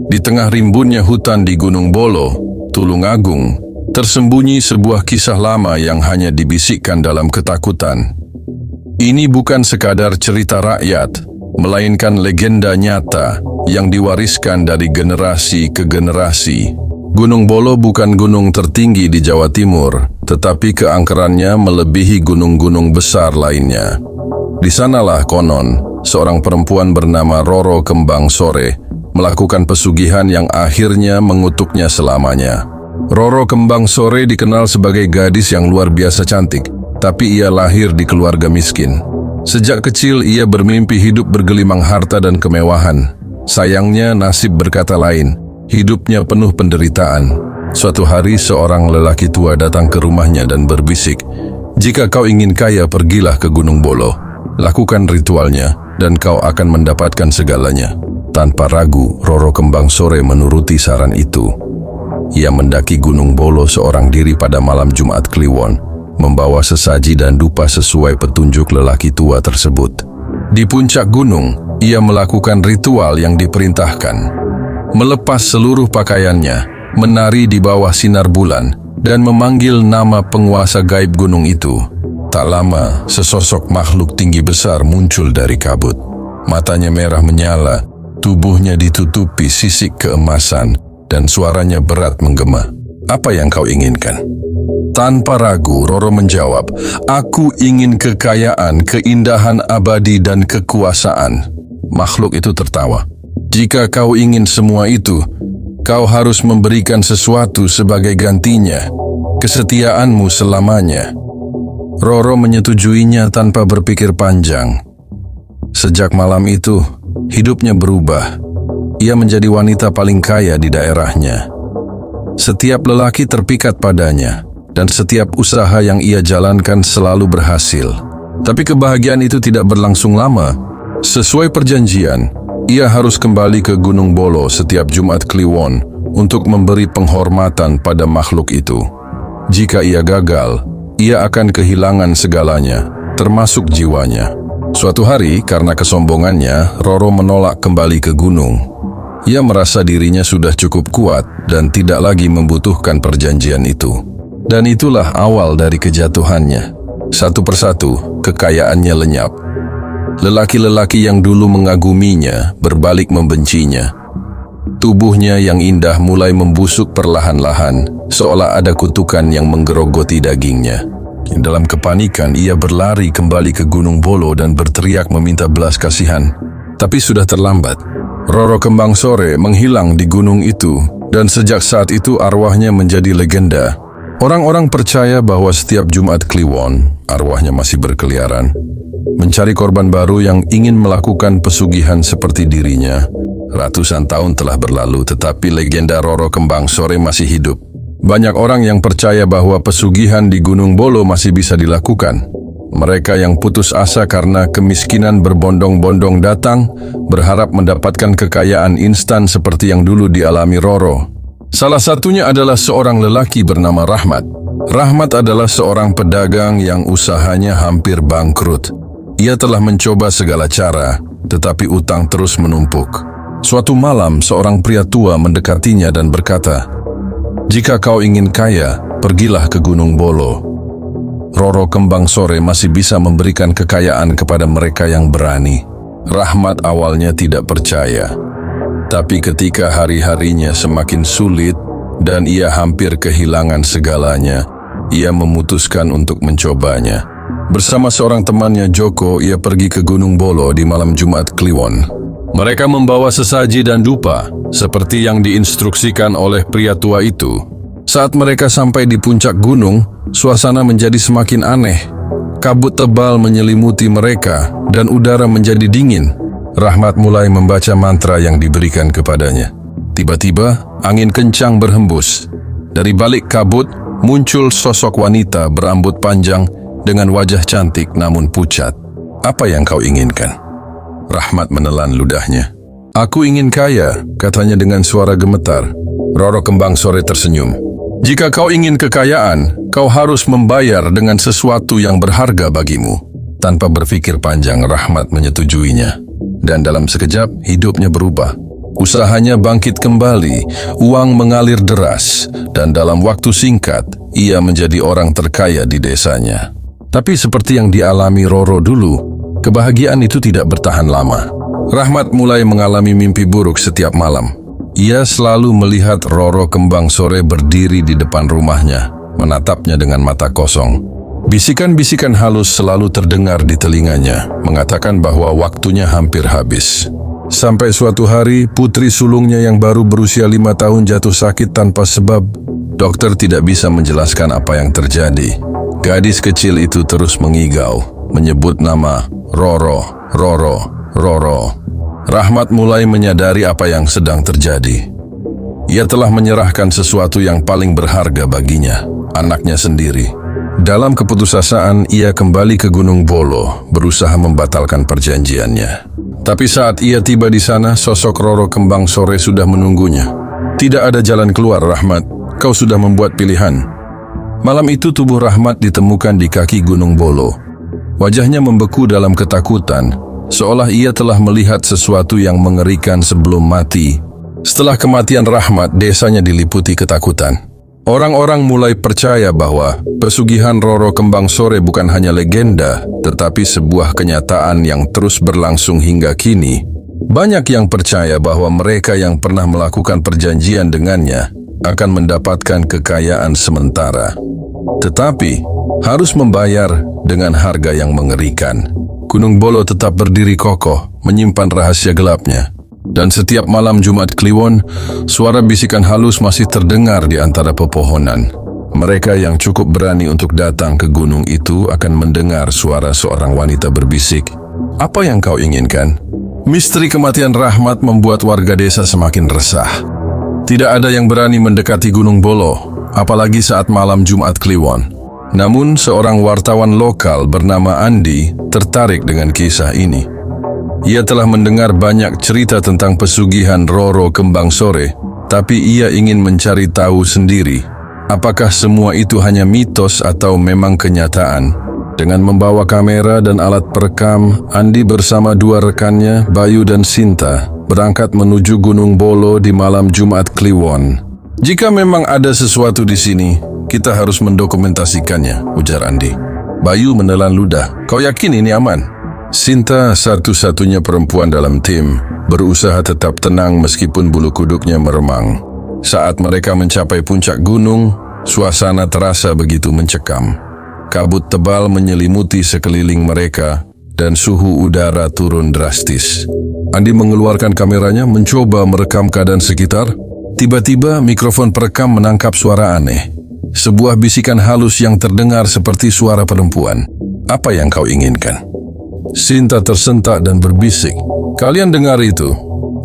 Di tengah rimbunnya hutan di Gunung Bolo, Tulungagung, tersembunyi sebuah kisah lama yang hanya dibisikkan dalam ketakutan. Ini bukan sekadar cerita rakyat, melainkan legenda nyata yang diwariskan dari generasi ke generasi. Gunung Bolo bukan gunung tertinggi di Jawa Timur, tetapi keangkerannya melebihi gunung-gunung besar lainnya. Di sanalah konon, seorang perempuan bernama Roro Kembang Sore melakukan pesugihan yang akhirnya mengutuknya selamanya. Roro Kembang Sore dikenal sebagai gadis yang luar biasa cantik, tapi ia lahir di keluarga miskin. Sejak kecil ia bermimpi hidup bergelimang harta dan kemewahan. Sayangnya nasib berkata lain, hidupnya penuh penderitaan. Suatu hari seorang lelaki tua datang ke rumahnya dan berbisik, "Jika kau ingin kaya, pergilah ke Gunung Bolo. Lakukan ritualnya dan kau akan mendapatkan segalanya." Tanpa ragu, Roro Kembang Sore menuruti saran itu. Ia mendaki Gunung Bolo seorang diri pada malam Jumat Kliwon, membawa sesaji dan dupa sesuai petunjuk lelaki tua tersebut. Di puncak gunung, ia melakukan ritual yang diperintahkan. Melepas seluruh pakaiannya, menari di bawah sinar bulan, dan memanggil nama penguasa gaib gunung itu. Tak lama, sesosok makhluk tinggi besar muncul dari kabut. Matanya merah menyala, tubuhnya ditutupi sisik keemasan, dan suaranya berat menggema. "Apa yang kau inginkan?" Tanpa ragu, Roro menjawab, "Aku ingin kekayaan, keindahan abadi, dan kekuasaan." Makhluk itu tertawa. "Jika kau ingin semua itu, kau harus memberikan sesuatu sebagai gantinya, kesetiaanmu selamanya." Roro menyetujuinya tanpa berpikir panjang. Sejak malam itu, hidupnya berubah. Ia menjadi wanita paling kaya di daerahnya. Setiap lelaki terpikat padanya, dan setiap usaha yang ia jalankan selalu berhasil. Tapi kebahagiaan itu tidak berlangsung lama. Sesuai perjanjian, ia harus kembali ke Gunung Bolo setiap Jumat Kliwon untuk memberi penghormatan pada makhluk itu. Jika ia gagal, ia akan kehilangan segalanya, termasuk jiwanya. Suatu hari, karena kesombongannya, Roro menolak kembali ke gunung. Ia merasa dirinya sudah cukup kuat dan tidak lagi membutuhkan perjanjian itu. Dan itulah awal dari kejatuhannya. Satu persatu, kekayaannya lenyap. Lelaki-lelaki yang dulu mengaguminya berbalik membencinya. Tubuhnya yang indah mulai membusuk perlahan-lahan, seolah ada kutukan yang menggerogoti dagingnya. Dalam kepanikan, ia berlari kembali ke Gunung Bolo dan berteriak meminta belas kasihan. Tapi sudah terlambat. Roro Kembang Sore menghilang di gunung itu, dan sejak saat itu arwahnya menjadi legenda. Orang-orang percaya bahwa setiap Jumat Kliwon, arwahnya masih berkeliaran, mencari korban baru yang ingin melakukan pesugihan seperti dirinya. Ratusan tahun telah berlalu, tetapi legenda Roro Kembang Sore masih hidup. Banyak orang yang percaya bahwa pesugihan di Gunung Bolo masih bisa dilakukan. Mereka yang putus asa karena kemiskinan berbondong-bondong datang, berharap mendapatkan kekayaan instan seperti yang dulu dialami Roro. Salah satunya adalah seorang lelaki bernama Rahmat. Rahmat adalah seorang pedagang yang usahanya hampir bangkrut. Ia telah mencoba segala cara, tetapi utang terus menumpuk. Suatu malam, seorang pria tua mendekatinya dan berkata, "Jika kau ingin kaya, pergilah ke Gunung Bolo. Roro Kembang Sore masih bisa memberikan kekayaan kepada mereka yang berani." Rahmat awalnya tidak percaya. Tapi ketika hari-harinya semakin sulit dan ia hampir kehilangan segalanya, ia memutuskan untuk mencobanya. Bersama seorang temannya Joko, ia pergi ke Gunung Bolo di malam Jumat Kliwon. Mereka membawa sesaji dan dupa, seperti yang diinstruksikan oleh pria tua itu. Saat mereka sampai di puncak gunung, suasana menjadi semakin aneh. Kabut tebal menyelimuti mereka dan udara menjadi dingin. Rahmat mulai membaca mantra yang diberikan kepadanya. Tiba-tiba, angin kencang berhembus. Dari balik kabut, muncul sosok wanita berambut panjang dengan wajah cantik namun pucat. "Apa yang kau inginkan?" Rahmat menelan ludahnya. "Aku ingin kaya," katanya dengan suara gemetar. Roro Kembang Sore tersenyum. "Jika kau ingin kekayaan, kau harus membayar dengan sesuatu yang berharga bagimu." Tanpa berpikir panjang, Rahmat menyetujuinya. dan dalam sekejap hidupnya berubah. Usahanya bangkit kembali, uang mengalir deras, dan dalam waktu singkat, ia menjadi orang terkaya di desanya. Tapi seperti yang dialami Roro dulu, kebahagiaan itu tidak bertahan lama. Rahmat mulai mengalami mimpi buruk setiap malam. Ia selalu melihat Roro Kembang Sore berdiri di depan rumahnya, menatapnya dengan mata kosong. Bisikan-bisikan halus selalu terdengar di telinganya, mengatakan bahwa waktunya hampir habis. Sampai suatu hari, putri sulungnya yang baru berusia 5 tahun jatuh sakit tanpa sebab. Dokter tidak bisa menjelaskan apa yang terjadi. Gadis kecil itu terus mengigau, menyebut nama Roro, Roro, Roro. Rahmat mulai menyadari apa yang sedang terjadi. Ia telah menyerahkan sesuatu yang paling berharga baginya, anaknya sendiri. Dalam keputusasaan, ia kembali ke Gunung Bolo, berusaha membatalkan perjanjiannya. Tapi saat ia tiba di sana, sosok Roro Kembang Sore sudah menunggunya. Tidak ada jalan keluar, Rahmat. Kau sudah membuat pilihan. Malam itu tubuh Rahmat ditemukan di kaki Gunung Bolo. Wajahnya membeku dalam ketakutan, seolah ia telah melihat sesuatu yang mengerikan sebelum mati. Setelah kematian Rahmat, desanya diliputi ketakutan. Orang-orang mulai percaya bahwa pesugihan Roro Kembang Sore bukan hanya legenda, tetapi sebuah kenyataan yang terus berlangsung hingga kini. Banyak yang percaya bahwa mereka yang pernah melakukan perjanjian dengannya akan mendapatkan kekayaan sementara. Tetapi harus membayar dengan harga yang mengerikan. Gunung Bolo tetap berdiri kokoh, menyimpan rahasia gelapnya. Dan setiap malam Jumat Kliwon, suara bisikan halus masih terdengar di antara pepohonan. Mereka yang cukup berani untuk datang ke gunung itu akan mendengar suara seorang wanita berbisik. Apa yang kau inginkan? Misteri kematian Rahmat membuat warga desa semakin resah. Tidak ada yang berani mendekati Gunung Bolo, apalagi saat malam Jumat Kliwon. Namun seorang wartawan lokal bernama Andi tertarik dengan kisah ini. Ia telah mendengar banyak cerita tentang pesugihan Roro Kembang Sore, tapi ia ingin mencari tahu sendiri, apakah semua itu hanya mitos atau memang kenyataan. Dengan membawa kamera dan alat perekam, Andi bersama dua rekannya, Bayu dan Sinta, berangkat menuju Gunung Bolo di malam Jumat Kliwon. Jika memang ada sesuatu di sini, kita harus mendokumentasikannya, ujar Andi. Bayu menelan ludah. Kau yakin ini aman? Sinta, satu-satunya perempuan dalam tim, berusaha tetap tenang meskipun bulu kuduknya meremang. Saat mereka mencapai puncak gunung, suasana terasa begitu mencekam. Kabut tebal menyelimuti sekeliling mereka dan suhu udara turun drastis. Andi mengeluarkan kameranya mencoba merekam keadaan sekitar. Tiba-tiba mikrofon perekam menangkap suara aneh. Sebuah bisikan halus yang terdengar seperti suara perempuan. Apa yang kau inginkan? Sinta tersentak dan berbisik. Kalian dengar itu?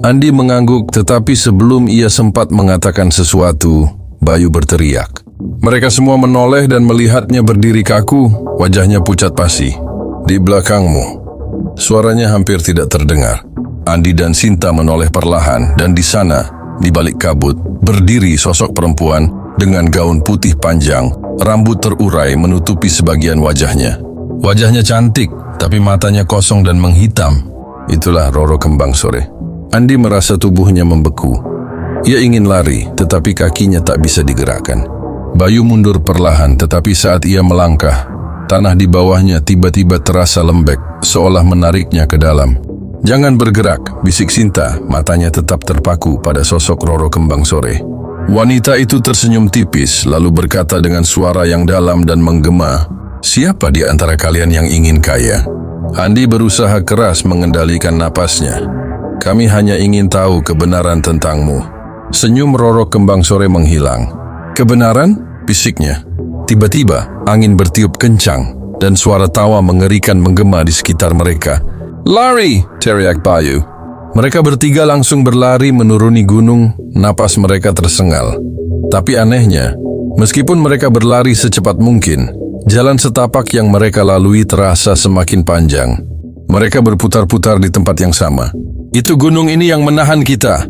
Andi mengangguk, tetapi sebelum ia sempat mengatakan sesuatu, Bayu berteriak. Mereka semua menoleh dan melihatnya berdiri kaku, wajahnya pucat pasi. Di belakangmu. Suaranya hampir tidak terdengar. Andi dan Sinta menoleh perlahan, dan di sana, di balik kabut, berdiri sosok perempuan dengan gaun putih panjang, rambut terurai menutupi sebagian wajahnya. Wajahnya cantik, tapi matanya kosong dan menghitam. Itulah Roro Kembang Sore. Andi merasa tubuhnya membeku. Ia ingin lari, tetapi kakinya tak bisa digerakkan. Bayu mundur perlahan, tetapi saat ia melangkah, tanah di bawahnya tiba-tiba terasa lembek, seolah menariknya ke dalam. Jangan bergerak, bisik Sinta, matanya tetap terpaku pada sosok Roro Kembang Sore. Wanita itu tersenyum tipis, lalu berkata dengan suara yang dalam dan menggema, siapa di antara kalian yang ingin kaya? Andi berusaha keras mengendalikan napasnya. Kami hanya ingin tahu kebenaran tentangmu. Senyum Roro Kembang Sore menghilang. Kebenaran? Bisiknya. Tiba-tiba, angin bertiup kencang, dan suara tawa mengerikan menggema di sekitar mereka. Lari! Teriak Bayu. Mereka bertiga langsung berlari menuruni gunung, napas mereka tersengal. Tapi anehnya, meskipun mereka berlari secepat mungkin, jalan setapak yang mereka lalui terasa semakin panjang. Mereka berputar-putar di tempat yang sama. Itu gunung ini yang menahan kita,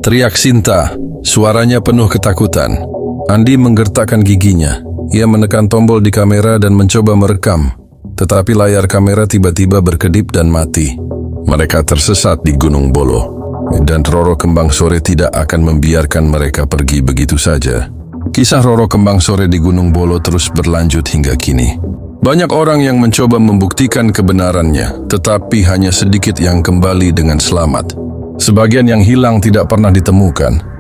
teriak Sinta, suaranya penuh ketakutan. Andi menggertakkan giginya. Ia menekan tombol di kamera dan mencoba merekam. Tetapi layar kamera tiba-tiba berkedip dan mati. Mereka tersesat di Gunung Bolo, dan Roro Kembang Sore tidak akan membiarkan mereka pergi begitu saja. Kisah Roro Kembang Sore di Gunung Bolo terus berlanjut hingga kini. Banyak orang yang mencoba membuktikan kebenarannya, tetapi hanya sedikit yang kembali dengan selamat. Sebagian yang hilang tidak pernah ditemukan,